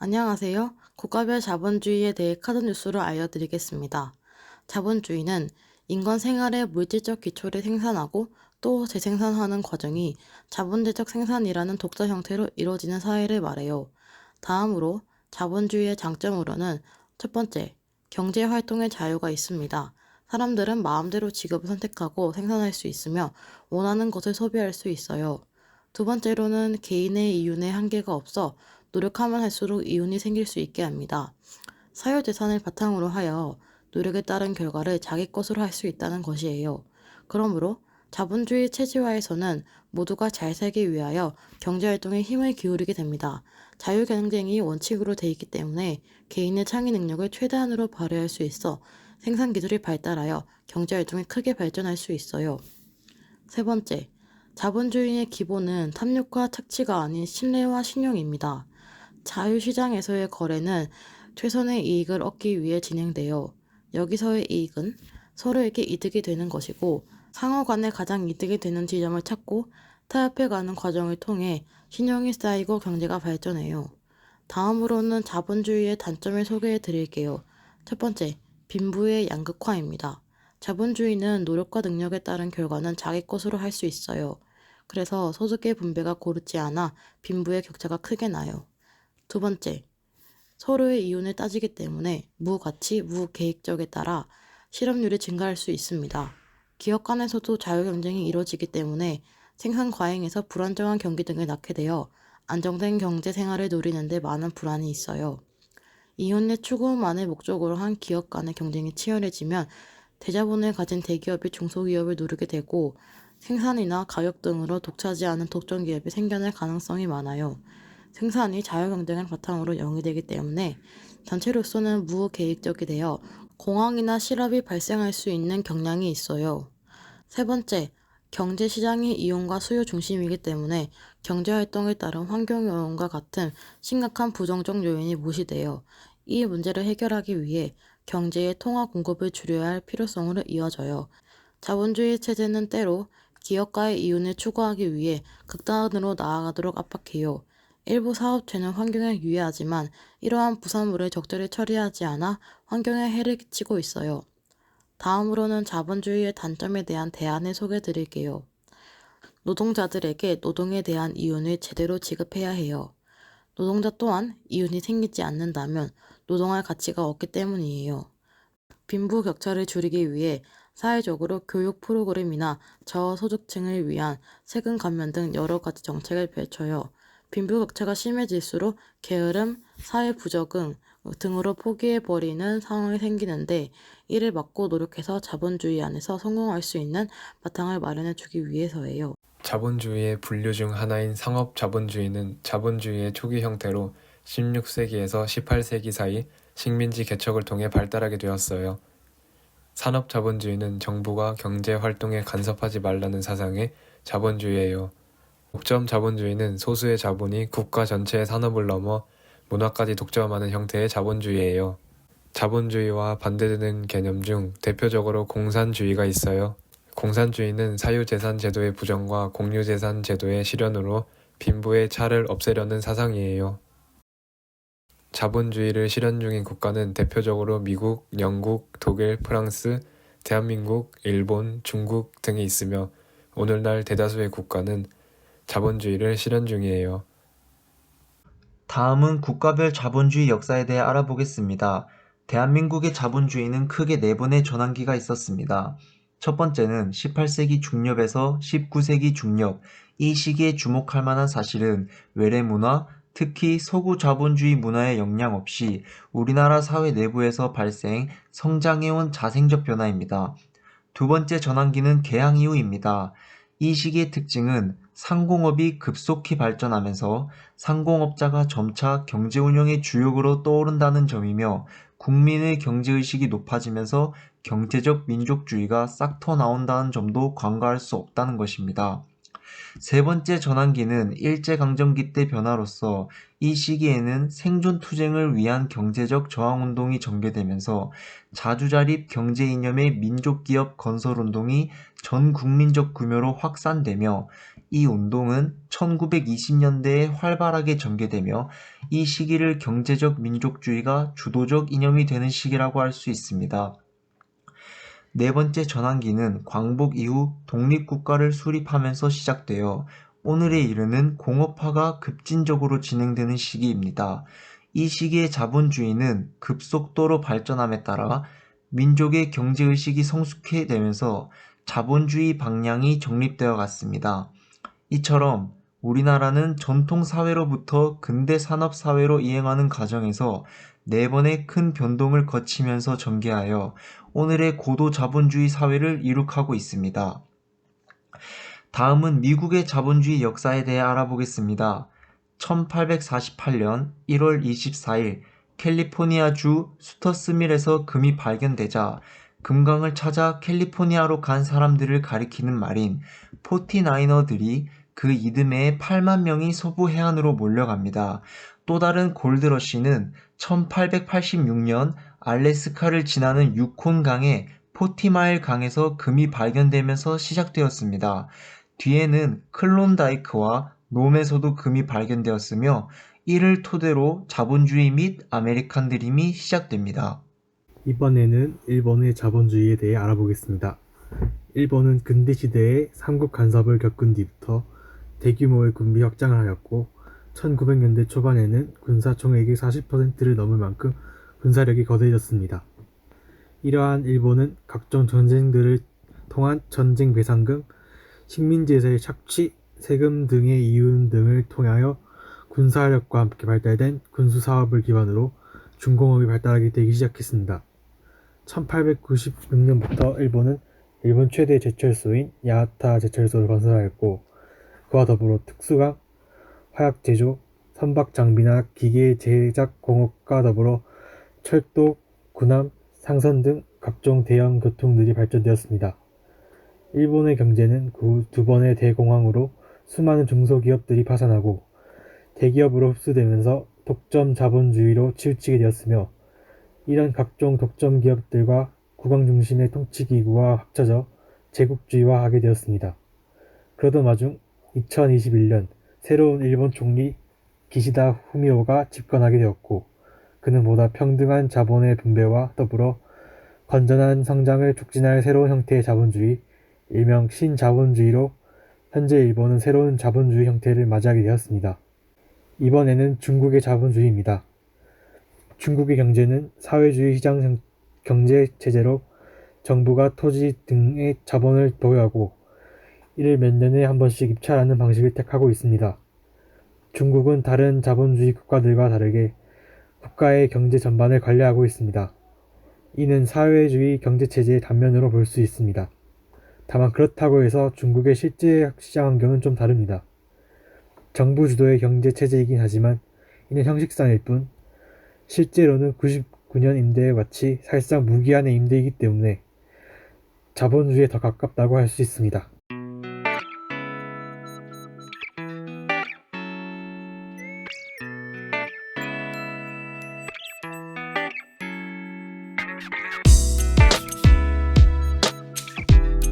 안녕하세요. 국가별 자본주의에 대해 카드 뉴스로 알려드리겠습니다. 자본주의는 인간 생활의 물질적 기초를 생산하고 또 재생산하는 과정이 자본주의적 생산이라는 독자 형태로 이루어지는 사회를 말해요. 다음으로 자본주의의 장점으로는 첫 번째, 경제 활동의 자유가 있습니다. 사람들은 마음대로 직업을 선택하고 생산할 수 있으며 원하는 것을 소비할 수 있어요. 두 번째로는 개인의 이윤에 한계가 없어 노력하면 할수록 이윤이 생길 수 있게 합니다. 사유재산을 바탕으로 하여 노력에 따른 결과를 자기 것으로 할 수 있다는 것이에요. 그러므로 자본주의 체제화에서는 모두가 잘 살기 위하여 경제활동에 힘을 기울이게 됩니다. 자유경쟁이 원칙으로 돼 있기 때문에 개인의 창의 능력을 최대한으로 발휘할 수 있어 생산기술이 발달하여 경제활동이 크게 발전할 수 있어요. 세 번째, 자본주의의 기본은 탐욕과 착취가 아닌 신뢰와 신용입니다. 자유시장에서의 거래는 최선의 이익을 얻기 위해 진행되어 여기서의 이익은 서로에게 이득이 되는 것이고 상호 간에 가장 이득이 되는 지점을 찾고 타협해가는 과정을 통해 신용이 쌓이고 경제가 발전해요. 다음으로는 자본주의의 단점을 소개해 드릴게요. 첫 번째, 빈부의 양극화입니다. 자본주의는 노력과 능력에 따른 결과는 자기 것으로 할 수 있어요. 그래서 소득의 분배가 고르지 않아 빈부의 격차가 크게 나요. 두 번째, 서로의 이윤을 따지기 때문에 무가치, 무계획적에 따라 실업률이 증가할 수 있습니다. 기업 간에서도 자유경쟁이 이루어지기 때문에 생산 과잉에서 불안정한 경기 등을 낳게 되어 안정된 경제 생활을 누리는 데 많은 불안이 있어요. 이윤의 추구만을 목적으로 한 기업 간의 경쟁이 치열해지면 대자본을 가진 대기업이 중소기업을 누르게 되고 생산이나 가격 등으로 독차지하는 독점기업이 생겨날 가능성이 많아요. 생산이 자유경쟁을 바탕으로 영위되기 때문에 단체로서는 무계획적이 되어 공황이나 실업이 발생할 수 있는 경향이 있어요. 세 번째, 경제시장이 이용과 수요 중심이기 때문에 경제활동에 따른 환경요인과 같은 심각한 부정적 요인이 무시돼요. 이 문제를 해결하기 위해 경제의 통화 공급을 줄여야 할 필요성으로 이어져요. 자본주의 체제는 때로 기업가의 이윤을 추구하기 위해 극단으로 나아가도록 압박해요. 일부 사업체는 환경에 유해하지만 이러한 부산물을 적절히 처리하지 않아 환경에 해를 끼치고 있어요. 다음으로는 자본주의의 단점에 대한 대안을 소개해 드릴게요. 노동자들에게 노동에 대한 이윤을 제대로 지급해야 해요. 노동자 또한 이윤이 생기지 않는다면 노동할 가치가 없기 때문이에요. 빈부 격차를 줄이기 위해 사회적으로 교육 프로그램이나 저소득층을 위한 세금 감면 등 여러 가지 정책을 펼쳐요. 빈부 격차가 심해질수록 게으름, 사회 부적응 등으로 포기해버리는 상황이 생기는데 이를 막고 노력해서 자본주의 안에서 성공할 수 있는 바탕을 마련해주기 위해서예요. 자본주의의 분류 중 하나인 상업자본주의는 자본주의의 초기 형태로 16세기에서 18세기 사이 식민지 개척을 통해 발달하게 되었어요. 산업자본주의는 정부가 경제 활동에 간섭하지 말라는 사상의 자본주의예요. 독점 자본주의는 소수의 자본이 국가 전체의 산업을 넘어 문화까지 독점하는 형태의 자본주의예요. 자본주의와 반대되는 개념 중 대표적으로 공산주의가 있어요. 공산주의는 사유재산 제도의 부정과 공유재산 제도의 실현으로 빈부의 차를 없애려는 사상이에요. 자본주의를 실현 중인 국가는 대표적으로 미국, 영국, 독일, 프랑스, 대한민국, 일본, 중국 등이 있으며 오늘날 대다수의 국가는 자본주의를 실현 중이에요. 다음은 국가별 자본주의 역사에 대해 알아보겠습니다. 대한민국의 자본주의는 크게 네 번의 전환기가 있었습니다. 첫 번째는 18세기 중엽에서 19세기 중엽. 이 시기에 주목할 만한 사실은 외래 문화, 특히 서구 자본주의 문화의 영향 없이 우리나라 사회 내부에서 성장해온 자생적 변화입니다. 두 번째 전환기는 개항 이후입니다. 이 시기의 특징은 상공업이 급속히 발전하면서 상공업자가 점차 경제운영의 주역으로 떠오른다는 점이며 국민의 경제의식이 높아지면서 경제적 민족주의가 싹 터나온다는 점도 간과할 수 없다는 것입니다. 세 번째 전환기는 일제강점기 때 변화로서 이 시기에는 생존투쟁을 위한 경제적 저항운동이 전개되면서 자주자립 경제 이념의 민족기업 건설운동이 전 국민적 규모로 확산되며 이 운동은 1920년대에 활발하게 전개되며 이 시기를 경제적 민족주의가 주도적 이념이 되는 시기라고 할 수 있습니다. 네 번째 전환기는 광복 이후 독립국가를 수립하면서 시작되어 오늘에 이르는 공업화가 급진적으로 진행되는 시기입니다. 이 시기의 자본주의는 급속도로 발전함에 따라 민족의 경제의식이 성숙해되면서 자본주의 방향이 정립되어 갔습니다. 이처럼 우리나라는 전통사회로부터 근대산업사회로 이행하는 과정에서 네 번의 큰 변동을 거치면서 전개하여 오늘의 고도 자본주의 사회를 이룩하고 있습니다. 다음은 미국의 자본주의 역사에 대해 알아보겠습니다. 1848년 1월 24일 캘리포니아주 수터스밀에서 금이 발견되자 금강을 찾아 캘리포니아로 간 사람들을 가리키는 말인 포티나이너들이 그 이듬해에 8만 명이 서부 해안으로 몰려갑니다. 또 다른 골드러시는 1886년 알래스카를 지나는 유콘강의 포티마일 강에서 금이 발견되면서 시작되었습니다. 뒤에는 클론다이크와 놈에서도 금이 발견되었으며 이를 토대로 자본주의 및 아메리칸 드림이 시작됩니다. 이번에는 일본의 자본주의에 대해 알아보겠습니다. 일본은 근대시대에 삼국 간섭을 겪은 뒤부터 대규모의 군비 확장을 하였고 1900년대 초반에는 군사 총액의 40%를 넘을 만큼 군사력이 거세졌습니다. 이러한 일본은 각종 전쟁들을 통한 전쟁 배상금, 식민지에서의 착취, 세금 등의 이윤 등을 통하여 군사력과 함께 발달된 군수사업을 기반으로 중공업이 발달하게 되기 시작했습니다. 1896년부터 일본은 일본 최대 제철소인 야하타 제철소를 건설하였고 그와 더불어 특수강, 화약 제조, 선박 장비나 기계 제작 공업과 더불어 철도, 군함, 상선 등 각종 대형 교통들이 발전되었습니다. 일본의 경제는 그 후 두 번의 대공황으로 수많은 중소기업들이 파산하고 대기업으로 흡수되면서 독점 자본주의로 치우치게 되었으며 이런 각종 독점 기업들과 국왕 중심의 통치기구와 합쳐져 제국주의화하게 되었습니다. 그러던 와중 2021년 새로운 일본 총리 기시다 후미오가 집권하게 되었고 그는 보다 평등한 자본의 분배와 더불어 건전한 성장을 촉진할 새로운 형태의 자본주의, 일명 신자본주의로 현재 일본은 새로운 자본주의 형태를 맞이하게 되었습니다. 이번에는 중국의 자본주의입니다. 중국의 경제는 사회주의 시장 경제 체제로 정부가 토지 등의 자본을 보유하고 이를 몇 년에 한 번씩 입찰하는 방식을 택하고 있습니다. 중국은 다른 자본주의 국가들과 다르게 국가의 경제 전반을 관리하고 있습니다. 이는 사회주의 경제체제의 단면으로 볼 수 있습니다. 다만 그렇다고 해서 중국의 실제 시장 환경은 좀 다릅니다. 정부 주도의 경제체제이긴 하지만 이는 형식상일 뿐 실제로는 99년 임대와 같이 사실상 무기한의 임대이기 때문에 자본주의에 더 가깝다고 할 수 있습니다.